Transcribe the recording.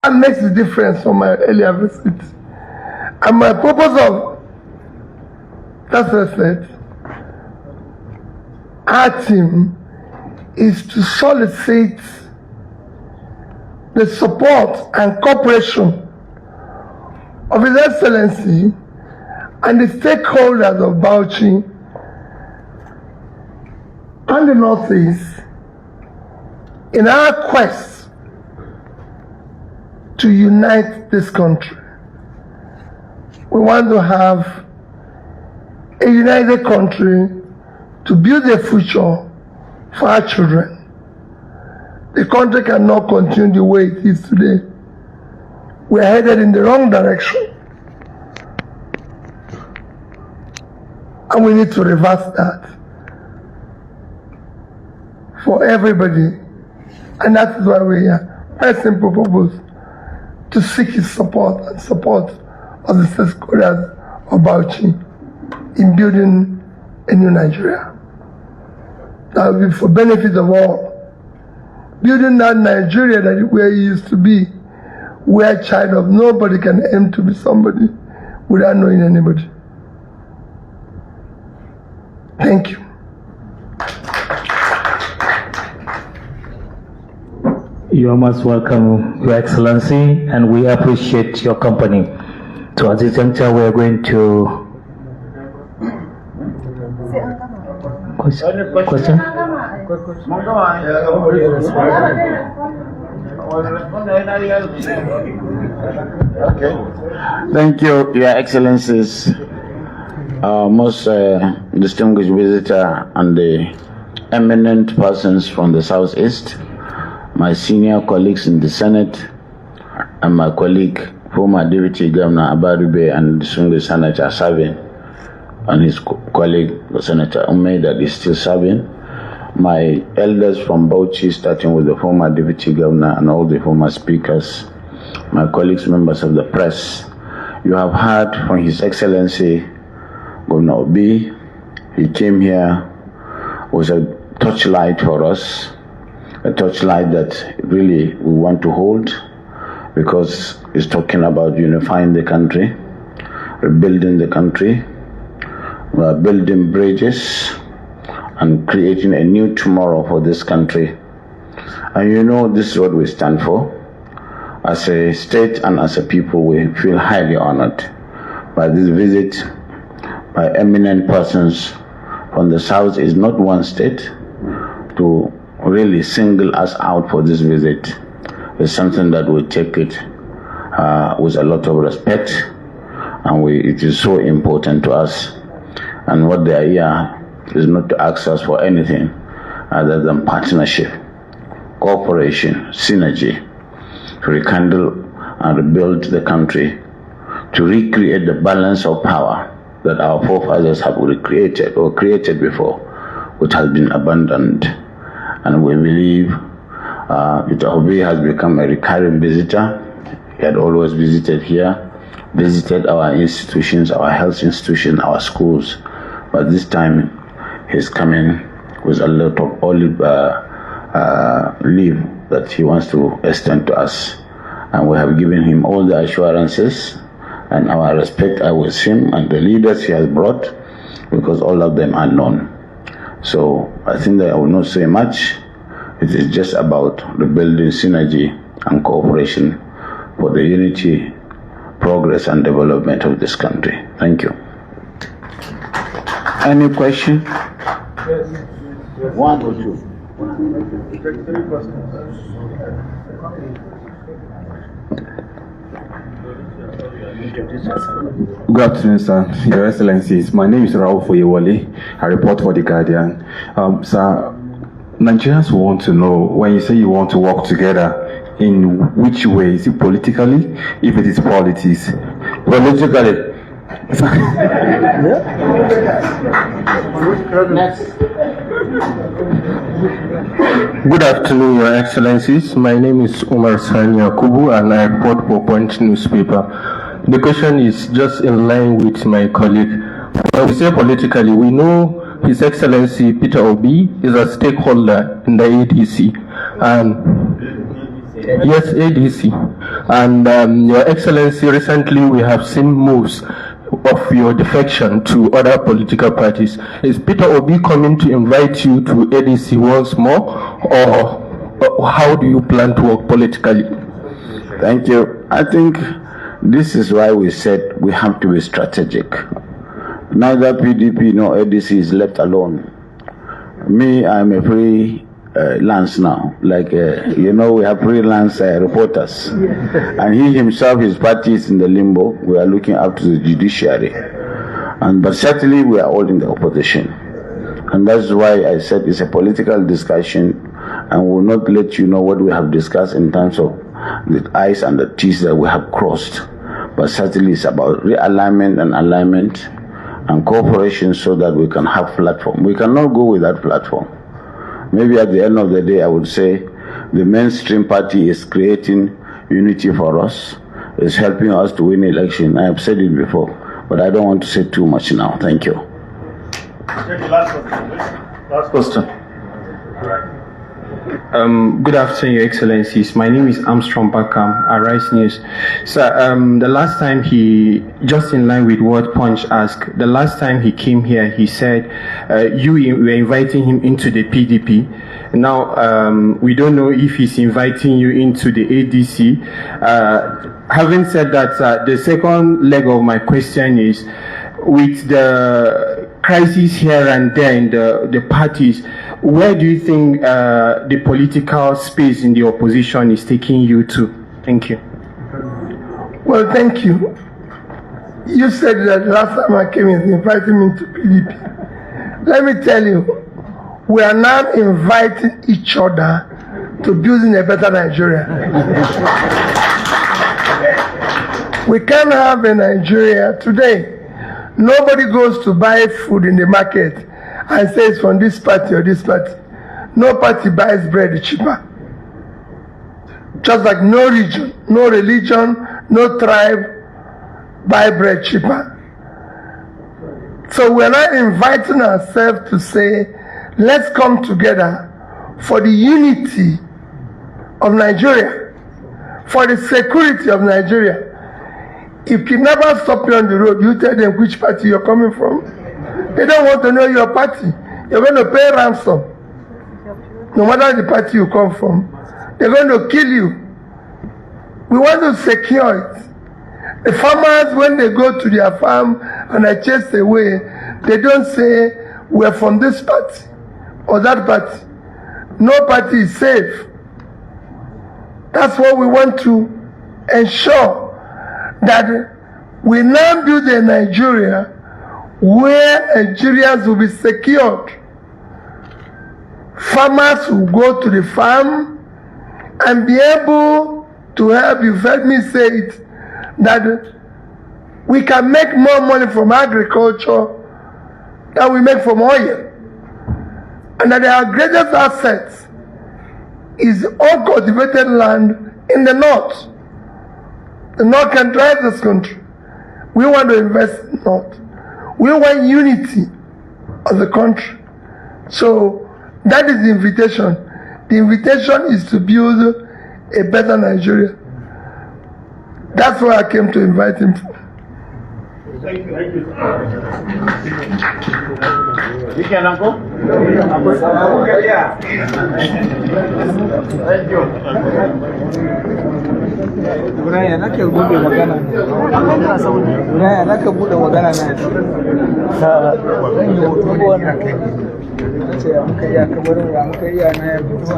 That makes the difference from my earlier visit. And my purpose of that visit, our team, is to solicit the support and cooperation of His Excellency and the stakeholders of Bauchi and the Northeast in our quest to unite this country. We want to have a united country to build a future for our children. The country cannot continue the way it is today. We are headed in the wrong direction. And we need to reverse that for everybody. And that is why we are here. My simple purpose, to seek His support and support of the stakeholders of Bauchi in building a new Nigeria. That will be for benefit of all. Building that Nigeria that where it used to be, where a child of nobody can aim to be somebody without knowing anybody. Thank you. You are most welcome, Your Excellency, and we appreciate your company. So at this juncture, we are going to... Question? Okay. Thank you, Your Excellencies, our most distinguished visitor and the eminent persons from the Southeast, my senior colleagues in the Senate, and my colleague, former Deputy Governor Abaribe and distinguished Senator serving, and his colleague, Senator Ume, that is still serving, my elders from Bauchi, starting with the former Deputy Governor and all the former speakers, my colleagues, members of the press. You have heard from His Excellency Governor Obi. He came here with a torchlight for us, a torchlight that really we want to hold, because he's talking about unifying the country, rebuilding the country, building bridges, and creating a new tomorrow for this country. And you know, this is what we stand for. As a state and as a people, we feel highly honored by this visit by eminent persons from the South. Is not one state to really single us out for this visit. It's something that we take it with a lot of respect, and it is so important to us. And what they are here is not to ask us for anything other than partnership, cooperation, synergy, to rekindle and rebuild the country, to recreate the balance of power that our forefathers have recreated or created before, which has been abandoned. And we believe Peter Obi has become a recurring visitor. He had always visited here, visited our institutions, our health institutions, our schools. But this time he's coming with a lot of olive leave that he wants to extend to us. And we have given him all the assurances and our respect are with him and the leaders he has brought, because all of them are known. So I think that I will not say much. It is just about rebuilding synergy and cooperation for the unity, progress and development of this country. Thank you. Any question? Yes. One or two? Good afternoon, sir. Your Excellencies. My name is Raul Foyewale. I report for The Guardian. Sir, Nigerians want to know, when you say you want to work together, in which way? Is it politically? If it is politics? Politically. Good afternoon, Your Excellencies. My name is Umar Sani Yakubu and I report for Punch newspaper. The question is just in line with my colleague. When we say politically, we know His Excellency Peter Obi is a stakeholder in the ADC. And yes, ADC. And Your Excellency, recently we have seen moves of your defection to other political parties. Is Peter Obi coming to invite you to ADC once more, or how do you plan to work politically? Thank you. I think this is why we said we have to be strategic. Neither PDP nor ADC is left alone. Me, I'm a freelance now. Like, we have freelance reporters. And he himself, his party is in the limbo. We are looking up to the judiciary. But certainly we are all in the opposition. And that's why I said it's a political discussion, and we will not let you know what we have discussed in terms of the I's and the T's that we have crossed. But certainly it's about realignment and alignment and cooperation so that we can have platform. We cannot go without platform. Maybe at the end of the day, I would say the mainstream party is creating unity for us, is helping us to win election. I have said it before, but I don't want to say too much now. Thank you. Last question. Good afternoon, Your Excellencies. My name is Armstrong Bakam, Arise News. So, the last time just in line with what Punch asked, the last time he came here, he said you were inviting him into the PDP. Now, we don't know if he's inviting you into the ADC. Having said that, the second leg of my question is, with the crisis here and there in the parties, where do you think the political space in the opposition is taking you to? Thank you. Well, thank you. You said that last time I came in, inviting me to PDP. Let me tell you, we are now inviting each other to building a better Nigeria. We can't have a Nigeria today. Nobody goes to buy food in the market and says from this party or this party. No party buys bread cheaper. Just like no region, no religion, no tribe buy bread cheaper. So we're not inviting ourselves to say, let's come together for the unity of Nigeria, for the security of Nigeria. If kidnappers stop you on the road, you tell them which party you're coming from. They don't want to know your party. You're going to pay ransom. No matter the party you come from, they're going to kill you. We want to secure it. The farmers, when they go to their farm and are chased away, they don't say, we're from this party or that party. No party is safe. That's what we want to ensure, that we now build a Nigeria where Nigerians will be secured. Farmers will go to the farm and be able to help. You've heard me say it, that we can make more money from agriculture than we make from oil. And that our greatest asset is uncultivated land in the north. The North can drive this country. We want to invest in the North. We want unity of the country. So that is the invitation. The invitation is to build a better Nigeria. That's why I came to invite him. Thank you. Thank you. You can uncle? Thank you. Buraya nake bude magana. Buraya nake bude magana na. Zan yi hoto wannan kai. Ce muka iya kamar ya muka iya na ya fito.